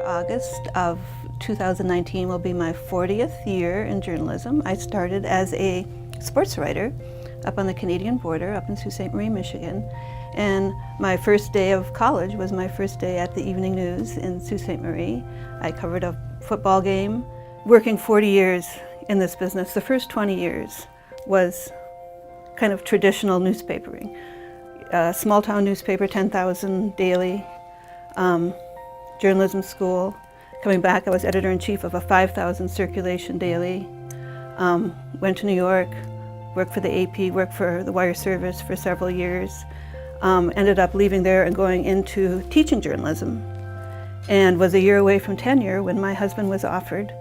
August of 2019 will be my 40th year in journalism. I started as a sports writer up on the Canadian border, up in Sault Ste. Marie, Michigan. And my first day of college was my first day at the Evening News in Sault Ste. Marie. I covered a football game. Working 40 years in this business, the first 20 years was kind of traditional newspapering. Small town newspaper, 10,000 daily, journalism school. Coming back, I was editor-in-chief of a 5,000 circulation daily. Went to New York, worked for the AP, worked for the wire service for several years. Ended up leaving there and going into teaching journalism, and was a year away from tenure when my husband was offered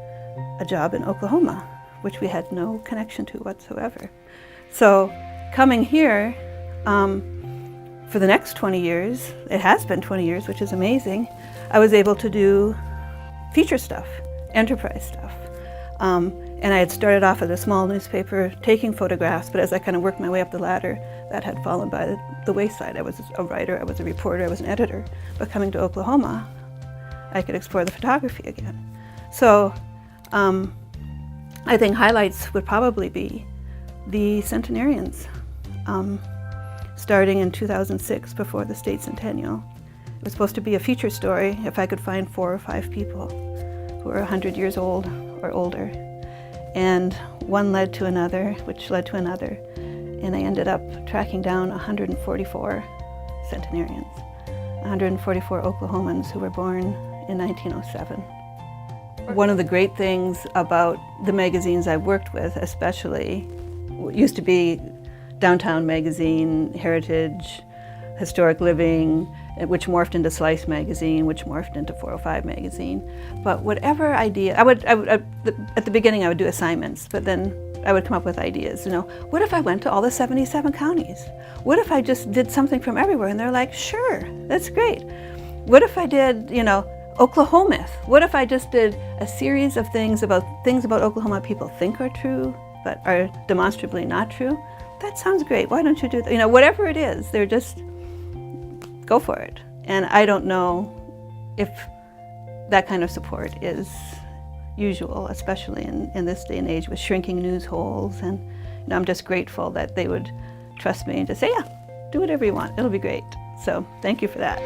a job in Oklahoma, which we had no connection to whatsoever. So coming here, for the next 20 years, it has been 20 years, which is amazing, I was able to do feature stuff, enterprise stuff. And I had started off at a small newspaper taking photographs, but as I kind of worked my way up the ladder, that had fallen by the wayside. I was a writer, I was a reporter, I was an editor. But coming to Oklahoma, I could explore the photography again. So I think highlights would probably be the centenarians. Starting in 2006, before the state centennial. It was supposed to be a feature story if I could find 4 or 5 people who were 100 years old or older. And one led to another, which led to another. And I ended up tracking down 144 centenarians, 144 Oklahomans who were born in 1907. One of the great things about the magazines I've worked with, especially, used to be Downtown Magazine, Heritage, Historic Living, which morphed into Slice Magazine, which morphed into 405 Magazine. But whatever idea, at the beginning I would do assignments, but then I would come up with ideas. You know, what if I went to all the 77 counties? What if I just did something from everywhere? And they're like, sure, that's great. What if I did, you know, Oklahomith? What if I just did a series of things about Oklahoma people think are true, but are demonstrably not true? That sounds great. Why don't you do that? You know, whatever it is, they're just go for it. And I don't know if that kind of support is usual, especially in this day and age with shrinking news holes. And you know, I'm just grateful that they would trust me and just say, yeah, do whatever you want. It'll be great. So thank you for that.